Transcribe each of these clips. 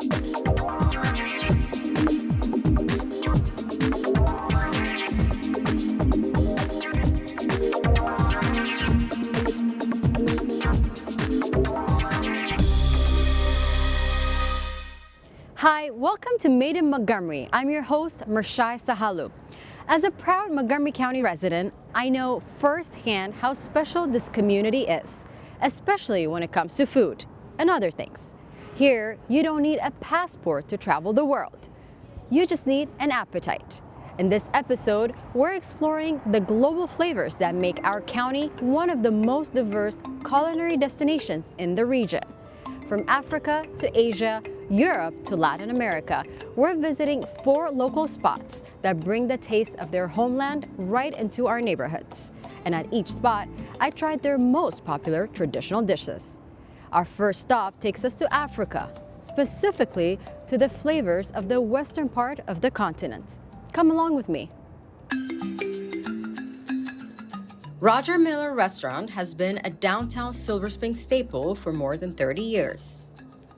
Hi, welcome to Made in Montgomery. I'm your host, Mershai Sahalu. As a proud Montgomery County resident, I know firsthand how special this community is, especially when it comes to food and other things. Here, you don't need a passport to travel the world. You just need an appetite. In this episode, we're exploring the global flavors that make our county one of the most diverse culinary destinations in the region. From Africa to Asia, Europe to Latin America, we're visiting 4 local spots that bring the taste of their homeland right into our neighborhoods. And at each spot, I tried their most popular traditional dishes. Our first stop takes us to Africa, specifically to the flavors of the western part of the continent. Come along with me. Roger Miller Restaurant has been a downtown Silver Spring staple for more than 30 years.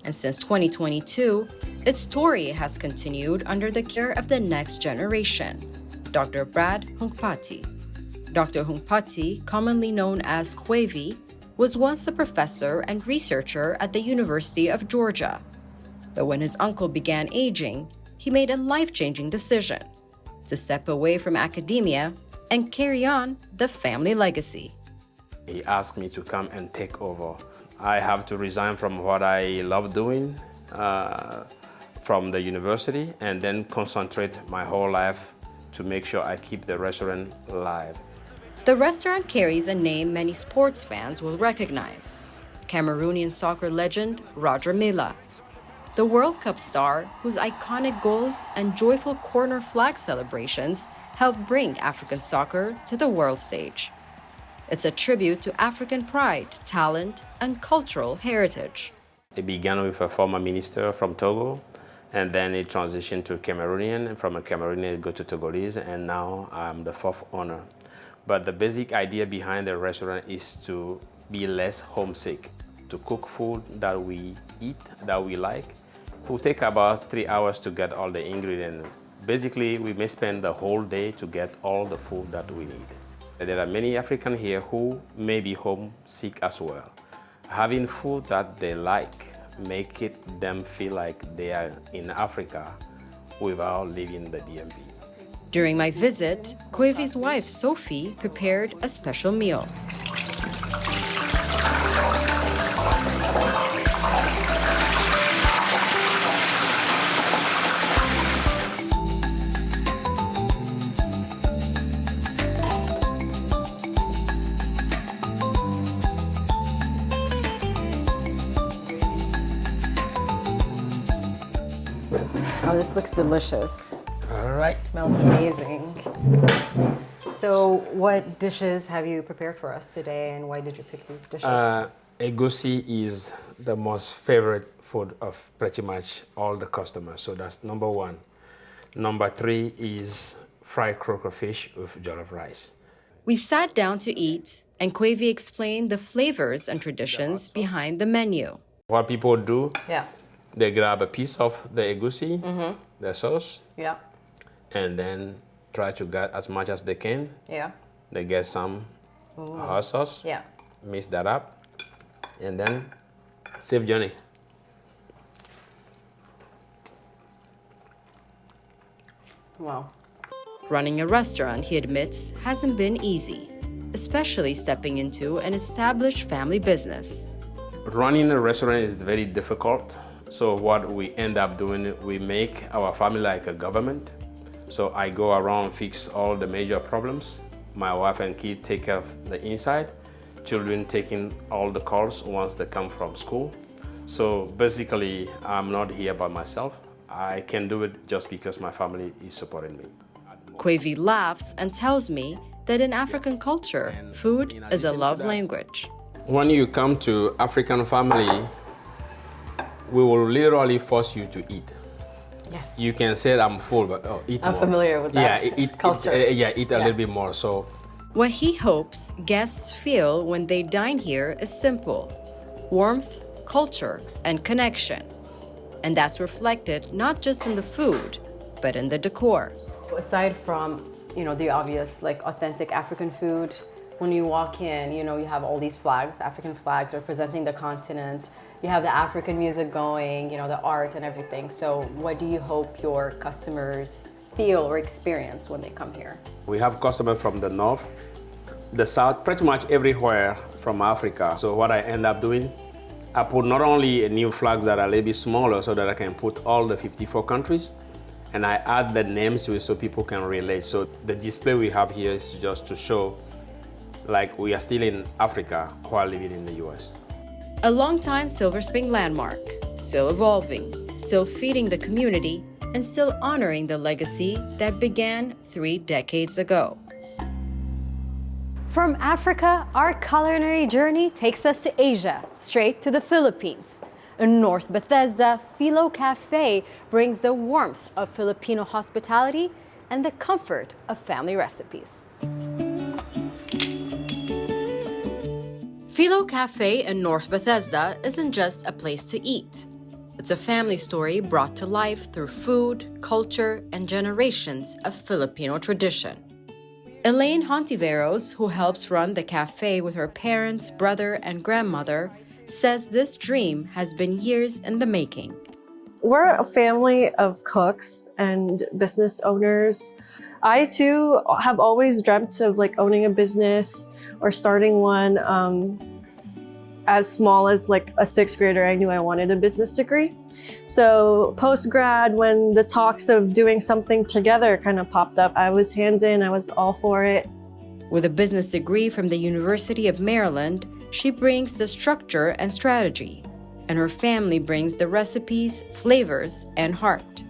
And since 2022, its story has continued under the care of the next generation, Dr. Brad Hunkpati. Dr. Hunkpati, commonly known as Kwevy, was once a professor and researcher at the University of Georgia. But when his uncle began aging, he made a life-changing decision to step away from academia and carry on the family legacy. He asked me to come and take over. I have to resign from what I love doing from the university and then concentrate my whole life to make sure I keep the restaurant alive. The restaurant carries a name many sports fans will recognize: Cameroonian soccer legend Roger Milla, the World Cup star whose iconic goals and joyful corner flag celebrations helped bring African soccer to the world stage. It's a tribute to African pride, talent, and cultural heritage. It began with a former minister from Togo, and then it transitioned to Cameroonian, and from a Cameroonian it go to Togolese, and now I'm the 4th owner. But the basic idea behind the restaurant is to be less homesick, to cook food that we eat, that we like. It will take about 3 hours to get all the ingredients. Basically, we may spend the whole day to get all the food that we need. There are many Africans here who may be homesick as well. Having food that they like make them feel like they are in Africa without leaving the DMV. During my visit, Kwevy's wife, Sophie, prepared a special meal. Oh, this looks delicious. All right. It smells amazing. So what dishes have you prepared for us today, and why did you pick these dishes? Egusi is the most favorite food of pretty much all the customers, so that's number 1. Number 3 is fried croaker fish with jollof rice. We sat down to eat, and Kwevy explained the flavors and traditions behind the menu. What people do, Yeah. they grab a piece of the egusi, the sauce, Yeah. and then try to get as much as they can. Yeah. They get some hot sauce, Yeah. mix that up, and then safe journey. Wow. Running a restaurant, he admits, hasn't been easy, especially stepping into an established family business. Running a restaurant is very difficult. So what we end up doing, we make our family like a government. So I go around, fix all the major problems. My wife and kids take care of the inside. Children taking all the calls once they come from school. So basically, I'm not here by myself. I can do it just because my family is supporting me. Kwevy laughs and tells me that in African culture, food is a love language. When you come to African family, we will literally force you to eat. Yes. You can say I'm full, but eat more. I'm familiar with that culture. Eat a little bit more. So what he hopes guests feel when they dine here is simple: warmth, culture, and connection. And that's reflected not just in the food, but in the decor. Aside from, the obvious, like authentic African food, when you walk in, you have all these flags, African flags representing the continent. You have the African music going, the art and everything. So what do you hope your customers feel or experience when they come here? We have customers from the north, the south, pretty much everywhere from Africa. So what I end up doing, I put not only new flags that are a little bit smaller so that I can put all the 54 countries, and I add the names to it so people can relate. So the display we have here is just to show like we are still in Africa while living in the US. A longtime Silver Spring landmark, still evolving, still feeding the community, and still honoring the legacy that began 3 decades ago. From Africa, our culinary journey takes us to Asia, straight to the Philippines. In North Bethesda, Filo Cafe brings the warmth of Filipino hospitality and the comfort of family recipes. Filo Cafe in North Bethesda isn't just a place to eat. It's a family story brought to life through food, culture, and generations of Filipino tradition. Elaine Hontiveros, who helps run the cafe with her parents, brother, and grandmother, says this dream has been years in the making. We're a family of cooks and business owners. I too have always dreamt of like owning a business or starting one. As small as like a 6th grader, I knew I wanted a business degree. So post-grad, when the talks of doing something together kind of popped up, I was hands in, I was all for it. With a business degree from the University of Maryland, she brings the structure and strategy, and her family brings the recipes, flavors, and heart.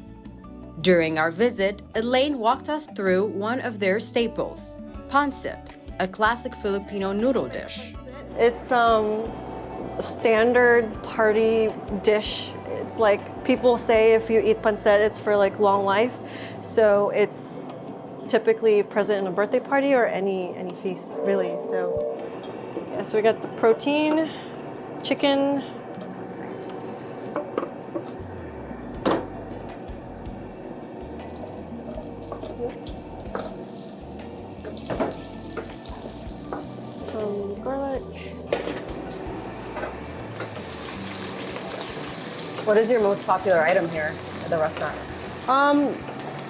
During our visit, Elaine walked us through one of their staples, pancit, a classic Filipino noodle dish. It's a standard party dish. It's like people say if you eat pancit, it's for like long life. So it's typically present in a birthday party or any feast, really. So yeah, so we got the protein, chicken, some garlic. What is your most popular item here at the restaurant?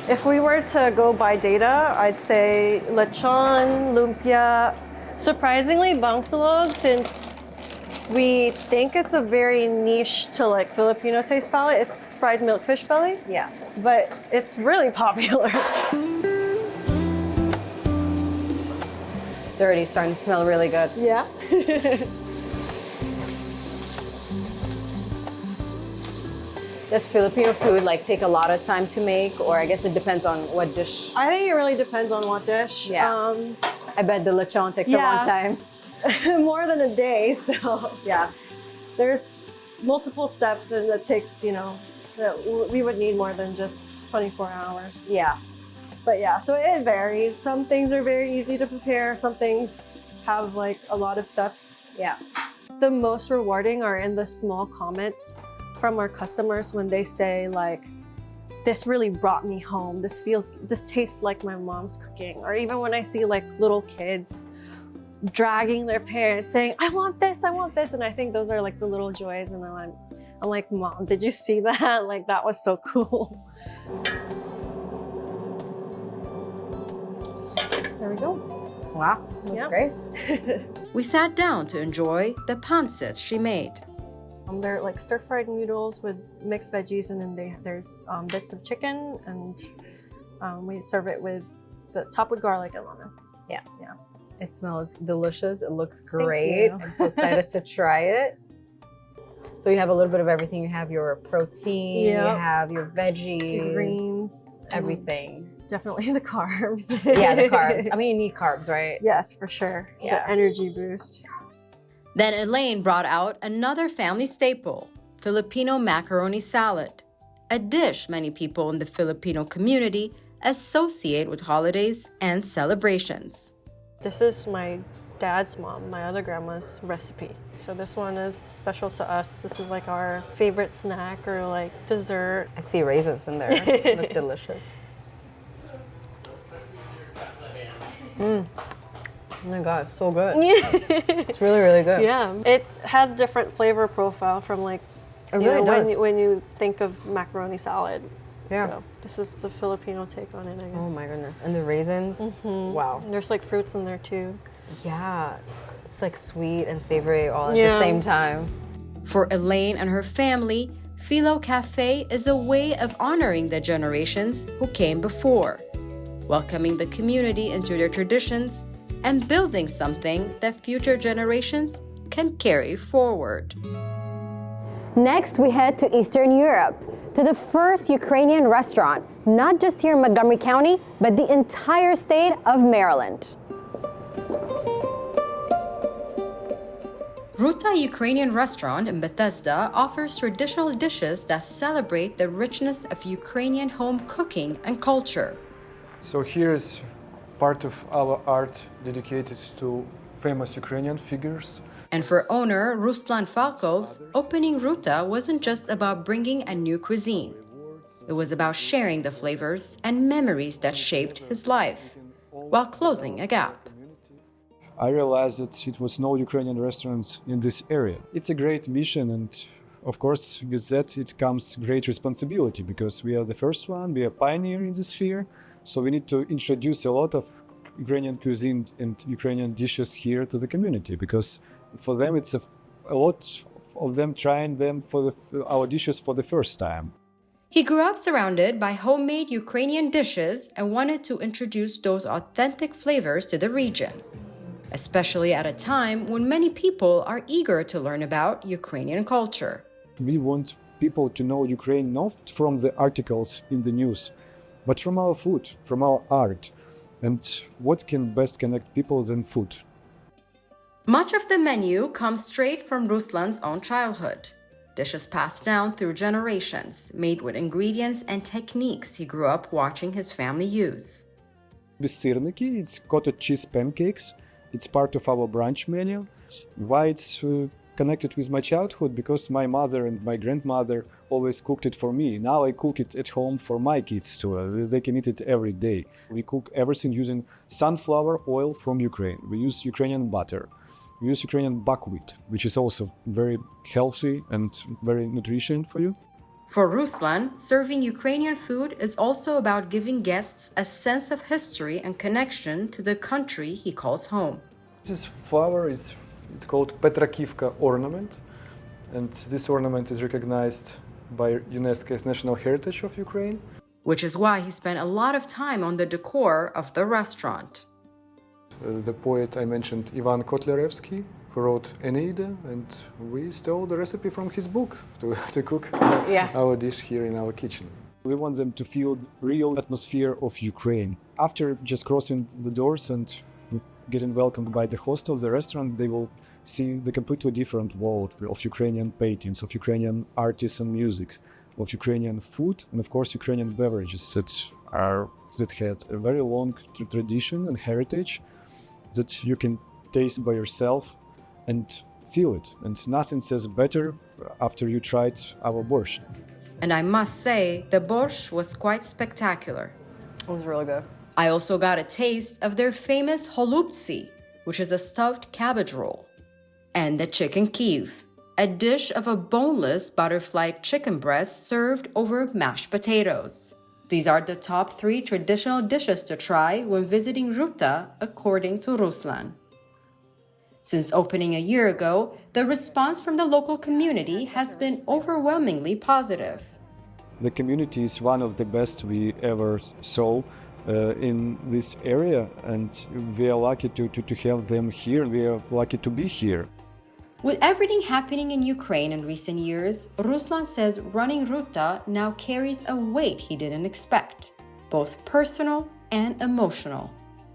If we were to go by data, I'd say lechon, lumpia, surprisingly bangsulog, since we think it's a very niche to like Filipino taste palette. It's fried milkfish belly. Yeah. But it's really popular. It's already starting to smell really good. Yeah. Does Filipino food like take a lot of time to make, or I guess it depends on what dish? I think it really depends on what dish. Yeah. I bet the lechon takes a long time. More than a day, so Yeah. there's multiple steps and that takes, that we would need more than just 24 hours. Yeah. But yeah, so it varies. Some things are very easy to prepare. Some things have like a lot of steps. Yeah. The most rewarding are in the small comments from our customers when they say like, this really brought me home. This tastes like my mom's cooking. Or even when I see like little kids dragging their parents saying, I want this. And I think those are like the little joys. And then I'm like, Mom, did you see that? Like, that was so cool. There we go. Wow. That's great. We sat down to enjoy the pancit she made. They're like stir-fried noodles with mixed veggies, and then there's bits of chicken, and we serve it with topped with garlic and lemon. Yeah. Yeah. It smells delicious. It looks great. I'm so excited to try it. So you have a little bit of everything. You have your protein, you have your veggies, greens, everything. Definitely the carbs. Yeah, the carbs. I mean, you need carbs, right? Yes, for sure. Yeah. The energy boost. Then Elaine brought out another family staple, Filipino macaroni salad, a dish many people in the Filipino community associate with holidays and celebrations. This is my dad's mom, my other grandma's recipe. So this one is special to us. This is like our favorite snack or like dessert. I see raisins in there. Look delicious. Oh my god, it's so good. It's really, really good. Yeah, it has different flavor profile from like when you think of macaroni salad. Yeah. So this is the Filipino take on it, I guess. Oh my goodness. And the raisins, wow. There's like fruits in there too. Yeah, it's like sweet and savory all at the same time. For Elaine and her family, Philo Cafe is a way of honoring the generations who came before, welcoming the community into their traditions, and building something that future generations can carry forward. Next, we head to Eastern Europe, to the first Ukrainian restaurant, not just here in Montgomery County, but the entire state of Maryland. Ruta Ukrainian restaurant in Bethesda offers traditional dishes that celebrate the richness of Ukrainian home cooking and culture. So here is part of our art dedicated to famous Ukrainian figures. And for owner Ruslan Falkov, opening Ruta wasn't just about bringing a new cuisine. It was about sharing the flavors and memories that shaped his life, while closing a gap. I realized that it was no Ukrainian restaurants in this area. It's a great mission, and of course with that it comes great responsibility, because we are the first one, we are pioneer in this sphere, so we need to introduce a lot of Ukrainian cuisine and Ukrainian dishes here to the community, because for them it's a lot of them trying them for our dishes for the first time. He grew up surrounded by homemade Ukrainian dishes and wanted to introduce those authentic flavors to the region, especially at a time when many people are eager to learn about Ukrainian culture. We want people to know Ukraine not from the articles in the news, but from our food, from our art. And what can best connect people than food? Much of the menu comes straight from Ruslan's own childhood. Dishes passed down through generations, made with ingredients and techniques he grew up watching his family use. Sirniki, it's cottage cheese pancakes. It's part of our brunch menu. Why it's connected with my childhood? Because my mother and my grandmother always cooked it for me. Now I cook it at home for my kids too. They can eat it every day. We cook everything using sunflower oil from Ukraine. We use Ukrainian butter. We use Ukrainian buckwheat, which is also very healthy and very nutritious for you. For Ruslan, serving Ukrainian food is also about giving guests a sense of history and connection to the country he calls home. This flower is called Petrakivka ornament, and this ornament is recognized by UNESCO as National Heritage of Ukraine. Which is why he spent a lot of time on the decor of the restaurant. The poet I mentioned, Ivan Kotlerevsky, who wrote Aeneida, and we stole the recipe from his book to cook our dish here in our kitchen. We want them to feel the real atmosphere of Ukraine. After just crossing the doors and getting welcomed by the host of the restaurant, they will see the completely different world of Ukrainian paintings, of Ukrainian artists and music, of Ukrainian food, and of course Ukrainian beverages that had a very long tradition and heritage that you can taste by yourself and feel it. And nothing says better after you tried our borscht. And I must say, the borscht was quite spectacular. It was really good. I also got a taste of their famous holubtsi, which is a stuffed cabbage roll, and the chicken kiev, a dish of a boneless butterfly chicken breast served over mashed potatoes. These are the top 3 traditional dishes to try when visiting Ruta, according to Ruslan. Since opening a year ago, the response from the local community has been overwhelmingly positive. The community is one of the best we ever saw in this area, and we are lucky to have them here. We are lucky to be here. With everything happening in Ukraine in recent years, Ruslan says running Ruta now carries a weight he didn't expect, both personal and emotional.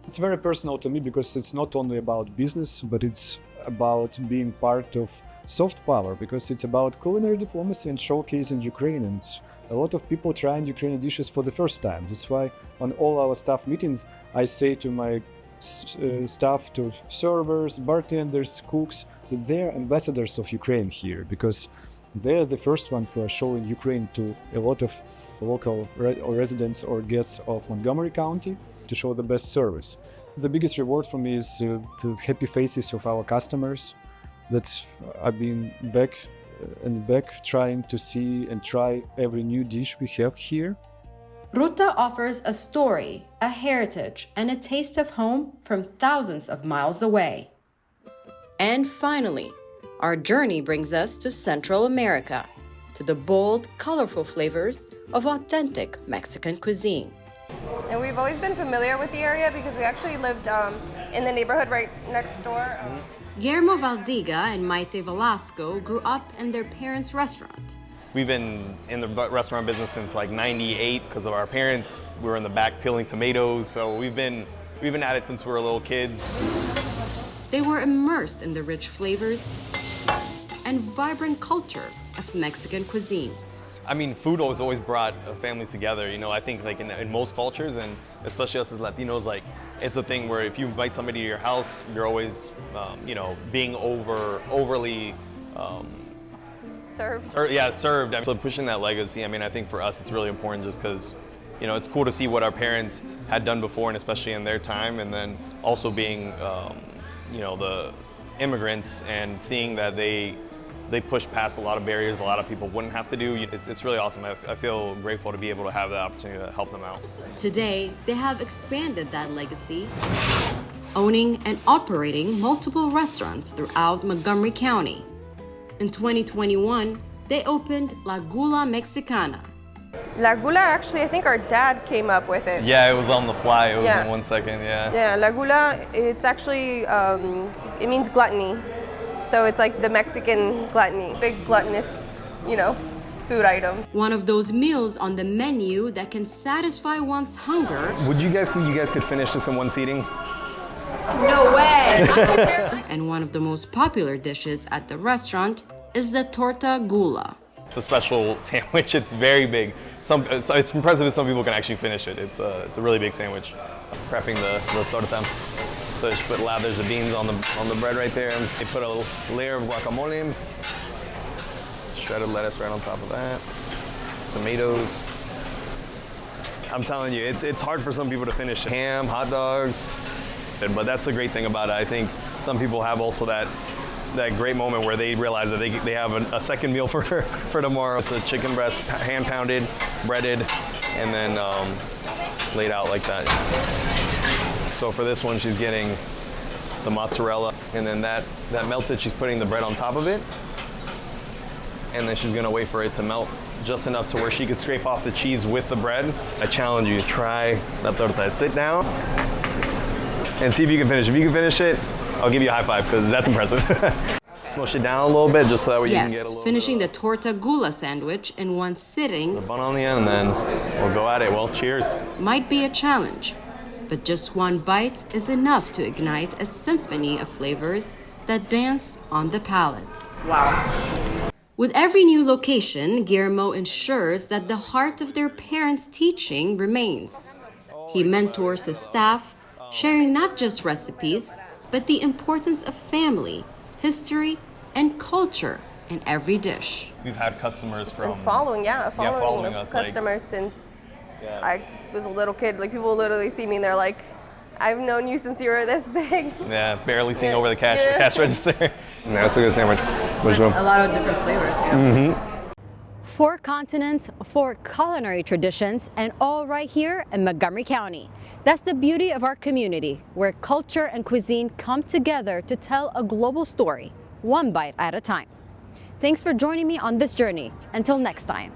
It's very personal to me because it's not only about business, but it's about being part of soft power, because it's about culinary diplomacy and showcasing Ukraine. And a lot of people trying Ukrainian dishes for the first time. That's why on all our staff meetings, I say to my staff to servers, bartenders, cooks. They're ambassadors of Ukraine here because they're the first one who are showing Ukraine to a lot of local residents or guests of Montgomery County to show the best service. The biggest reward for me is the happy faces of our customers that I've been back and back trying to see and try every new dish we have here. Ruta offers a story, a heritage, and a taste of home from thousands of miles away. And finally, our journey brings us to Central America, to the bold, colorful flavors of authentic Mexican cuisine. And we've always been familiar with the area because we actually lived in the neighborhood right next door. Guillermo Valdiga and Maite Velasco grew up in their parents' restaurant. We've been in the restaurant business since like '98 because of our parents. We were in the back peeling tomatoes, so we've been at it since we were little kids. They were immersed in the rich flavors and vibrant culture of Mexican cuisine. I mean, food has always brought families together. You know, I think like in most cultures, and especially us as Latinos, like it's a thing where if you invite somebody to your house, you're always, being overly. Served. So pushing that legacy, I mean, I think for us it's really important just because, it's cool to see what our parents had done before and especially in their time, and then also being, the immigrants and seeing that they pushed past a lot of barriers a lot of people wouldn't have to do. It's really awesome. I feel grateful to be able to have the opportunity to help them out. Today, they have expanded that legacy, owning and operating multiple restaurants throughout Montgomery County. In 2021, they opened La Gula Mexicana. La Gula, actually, I think our dad came up with it. Yeah, it was on the fly. It was in 1 second, yeah. Yeah, La Gula, it's actually, it means gluttony. So it's like the Mexican gluttony, big gluttonous, food item. One of those meals on the menu that can satisfy one's hunger. Would you guys think you guys could finish this in one seating? No way! And one of the most popular dishes at the restaurant is the torta gula. It's a special sandwich. It's very big. It's impressive that some people can actually finish it. It's a really big sandwich. Prepping the torta. So just put lathers of beans on the bread right there. They put a layer of guacamole, shredded lettuce right on top of that, tomatoes. I'm telling you, it's hard for some people to finish ham, hot dogs, but that's the great thing about it. I think some people have also that great moment where they realize that they have a second meal for tomorrow. It's a chicken breast, hand pounded, breaded, and then laid out like that. So for this one, she's getting the mozzarella, and then that melted, she's putting the bread on top of it, and then she's gonna wait for it to melt just enough to where she could scrape off the cheese with the bread. I challenge you to try la torta. Sit down and see if you can finish. If you can finish it, I'll give you a high five because that's impressive. Smush it down a little bit just so that way you can get a little finishing the torta gula sandwich in one sitting. The bun on the end, and then we'll go at it. Well, cheers. Might be a challenge, but just one bite is enough to ignite a symphony of flavors that dance on the palate. Wow. With every new location, Guillermo ensures that the heart of their parents' teaching remains. He mentors his staff, sharing not just recipes, but the importance of family, history, and culture in every dish. We've had customers from... And following us, customers since I was a little kid. Like, people literally see me and they're like, I've known you since you were this big. Yeah, barely seeing over the cash register. Yeah, that's a good sandwich. A lot of different flavors, Mm-hmm. 4 continents, 4 culinary traditions, and all right here in Montgomery County. That's the beauty of our community, where culture and cuisine come together to tell a global story, one bite at a time. Thanks for joining me on this journey. Until next time.